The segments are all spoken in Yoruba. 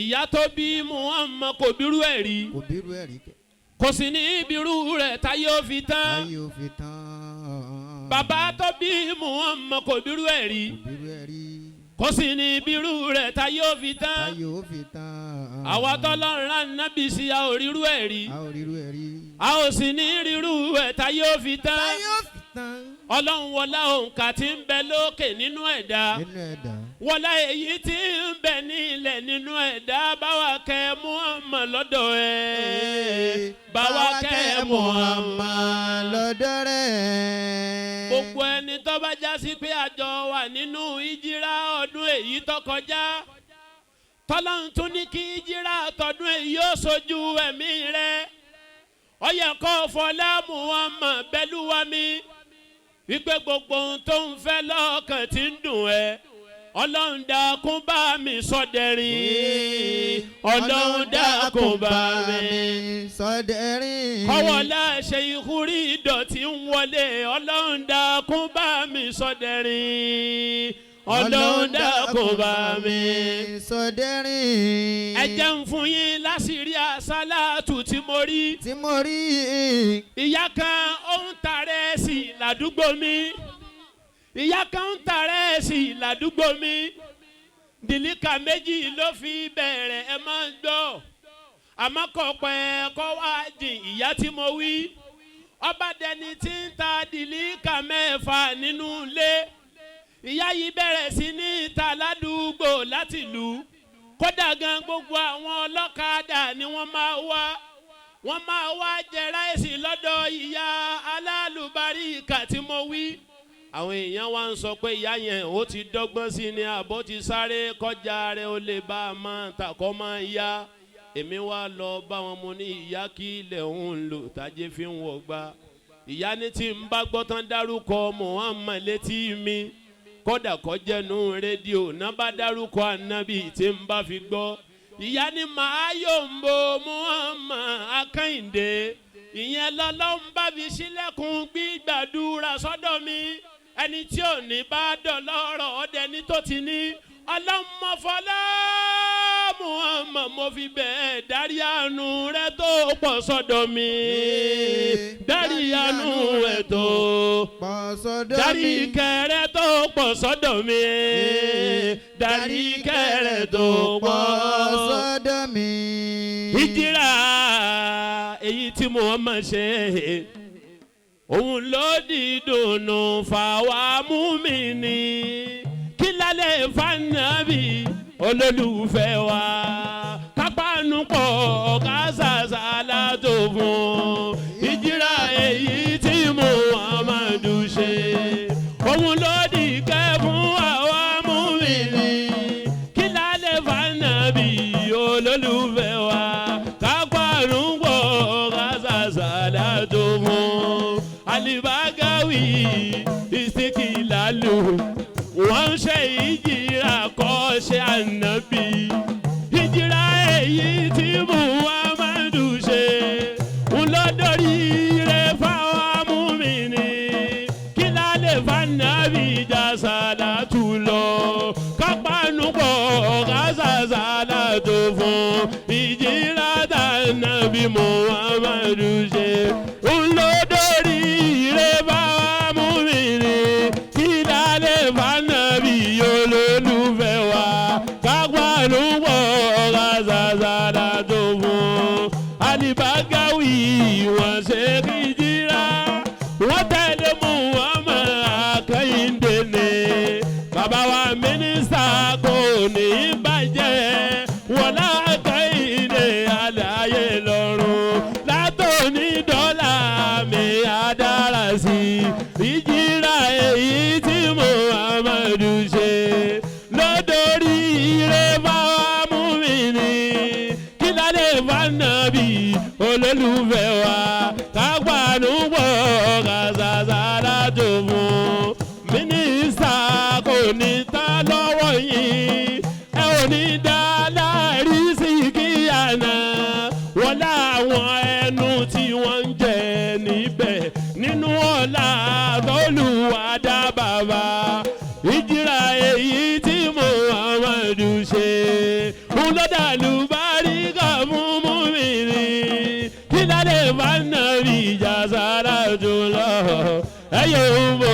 ìyá tó bí Muhammad kò bírú ẹ̀ rí. kò bírú ẹ̀ rí kẹ́. kò sì ní bírú rẹ̀ táyé ó fi tán. táyé ó fi tán. bàbá tó bí Muhammad kò bírú ẹ̀ rí. kò bírú ẹ̀ rí. kò sì ní bírú rẹ̀ táyé ó fi tán. táyé ó fi tán. àwa tọ́lọ́run rán nábì sí a ò rírú ẹ̀ rí. a ò rírú ẹ̀ rí. a ò sì ní rírú ẹ̀ táyé ó fi tán. táyé ó fi tán. ọlọ́run wọlá òǹkà tí ń bẹ lókè nínú ẹ̀dá. nínú ẹ̀dá. wọlá èyí tí ń bẹ nílẹ̀ nínú ẹ̀dá báwa kẹ́ Muhammad lọ́dọ̀ ẹ̀. báwa kẹ́ Muhammad lọ́dọ̀ rẹ̀. gbogbo ẹni tó bá já sí pé àjọ wà nínú ìjírá ọdún èyí tó kọjá tọ́lọ́run tún ní kí ìjírá tọdún èyí ó sojú ẹ̀mí rẹ̀ ó yẹ kó fọlá Muhammad bẹ́lúwa mi wípé gbogbo ohun tó ń fẹ́ lọ́kàn tí ń dùn ẹ́ ọlọ́run dákun bá mi sọdẹ̀rín ọlọ́run dákun bá mi sọdẹ̀rín kọ́wọ́lá ṣe ìkúrí ìdọ̀tí ń wọlé ọlọ́run dákun bá mi sọdẹ̀rín ọlọ́run dákun bá mi sọdẹ̀rín. ẹ jẹ́ ń fún yín lásìrí àsálàtù tí mo rí. tí mo rí. ìyá kan ó ń tarẹ́ sí i ládùúgbò mi. ìyá kan ń tarẹ́ sí i ládùúgbò mi. dìlíkà méjì ló fi bẹ̀rẹ̀ ẹ máa ń gbọ́. àmọ́ kò pẹ́ kó wá jìn ìyá tí mo wí. ọba dẹni tí ń ta dìlíkà mẹ́fà nínú ilé. ìyá yìí bẹ̀rẹ̀ sí ní ta ládùúgbò láti lù ú. kódà gan gbogbo àwọn ọlọ́kadà ni wọ́n máa wá jẹ ráìsì lọ́dọ̀ ìyá alálùbáríkà tí mo wí. àwọn èèyàn wá ń sọ pé ìyá yẹn ó ti dọ́gbọ́n sí ni àbó ti sáré kọjá rẹ̀ ó lè bá a máa tàkọ́ máa yá. èmi wá lọ bá wọn mo ní ìyá kí ilẹ̀ òun lò tájé fi ń wọ̀gbà. ìyá ní tí ń bá gbọ́ tán dárúkọ Muhammad létí mi kódà kó jẹ́nu rédíò náà bá dárúkọ ànábì tí ń bá fi gbọ́. ìyá ni màá yòǹbo Muhammad Akẹ́hìndé ìyẹn lọ́lọ́run bá fi sílẹ̀kùn gbígbàdúrà sọ́dọ̀ mi ẹni tí ò ní bá dọ̀lọ́rọ̀ ọdẹ ní tó ti ní ọlọ́mọfọlá Muhammad mo fi bẹ́ẹ̀ dárí àánú rẹ tó pọ̀ sọ́dọ̀ mi dárí àánú rẹ tó pọ̀ sọ́dọ̀ mi dárí kẹrẹ tó pọ̀ sọ́dọ̀ mi dárí kẹrẹ tó pọ̀ sọ́dọ̀ mi. ìjírà èyí tí Muhammad ṣe òun ló dídùnnú fáwa mùmínì kí lálẹ́ fànàbí olólùfẹ́ wa kápánu pọ̀ ká ṣàṣàlátù fún ìjírà èyí tí Muhammad ṣe òun ló dìkẹ́ fún àwa mùmínì kí lálẹ́ fànàbí olólùfẹ́ wa kápánu pọ̀ ká ṣàṣàlátù fún Al-Bagawy ISTIQLAAL wọ́n ṣe ìjìrà kọ́ ṣe ànábì ìjìrà èyí tí Muhammad ṣe ń lọ́dọ̀rí rẹ̀ fáwọn mùmínì kí lálẹ́ fànàbí jà sàlátù lọ kápánu pọ̀ ká ṣàṣàlátù fún ìjìrà tànàbí Muhammad ṣe ń lọ́dọ̀rí rẹ̀ fáwọn mùmínì kí lálẹ́ fànàbí olólùfẹ́ wa kápánu pọ̀ ká ṣàṣàlátù fún Al-Bagawy wọ́n ṣe ìjìrà wọ́n tẹ̀lé Muhammad Akẹ́hìndé ní bàbá wa mínísítà kò ní bàjẹ́ wọ́n lákẹ́hìndé aláyé lọ́rùn látòní dọ́là mi àdára sí ìjìrà èyí tí Muhammad ṣe lọ́dọ̀rí rẹ̀ fáwọn mùmínì kí lálẹ́ fànàbí olólùfẹ́ wa kápánu pọ̀ ká ṣàṣàlátù fún mínísítà kò ní ta lọ́wọ́ yín ẹ ò ní dá láàrí sí kíyànà wọ́n láwọn ẹnu tí wọ́n ń jẹ níbẹ̀ nínú ọ̀la tọ́lùwàdà bàbá ìjìrà èyí tí Muhammad ṣe ń lọ́dà àlùbáríkà fún mùmínì kí lálẹ́ bá nàbí jàzára tó lọ ẹ̀yẹ òmò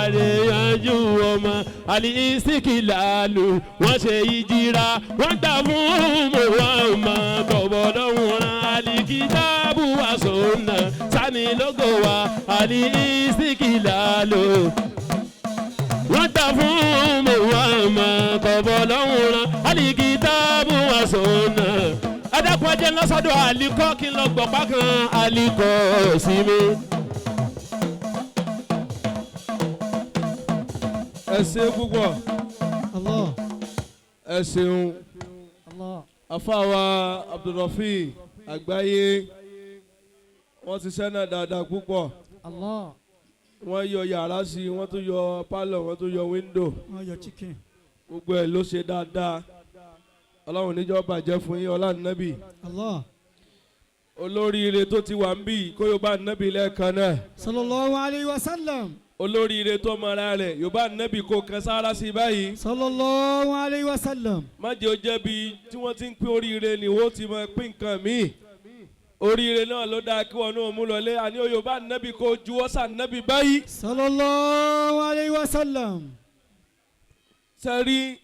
àlèyànjú ọmọ àlìsíkìlàlù wọ́n ṣe ìjìra wọ́n gbà fún Muhammad kọ̀bọ̀ lọ́hùn rán àlìkìtàbù wa sunna sani lógo wa àlìsíkìlàlù wọ́n gbà fún Muhammad kọ̀bọ̀ lọ́hùn rán àlìkìtàbù wa sunna adákùn ẹjẹ lọ́sọ̀dọ̀ àlìkọ́ kí n lọ gbọ̀pá kan àlìkọ́ sí mi. ẹ ṣé púpọ̀ Allah. ẹ ṣeun Allah. afáwa Abdulrafi Àgbáyé wọ́n ti ṣẹ́ náà dáadáa púpọ̀ Allah. wọ́n yọ yàrá sí i wọ́n tún yọ pálọ̀ wọ́n tún yọ wíńdò wọ́n yọ chicken. gbogbo ẹ̀ ló ṣe dáadáa ọlọ́run níjọ́ bàjẹ́ fún yín ọlá nàbì Allah. olóríire tó ti wà ń bì kó yóò bá nàbì lẹ́ẹ̀kan náà sallallahu alayhi wa sallam. olóríire tó mọra rẹ̀ yóò bá nàbì kó kan sára sí báyìí sallallahu alayhi wa sallam. má jẹ́ ó jẹ́ bí tí wọ́n ti ń pín oríire ni wọ́n ti máa pín nǹkan míì oríire náà ló dáa kí wọn náà mú lọlé àní oyè bá nàbì kó juwọ́ sá nàbì báyìí. sallallahu alayhi wa sallam. sẹ́rí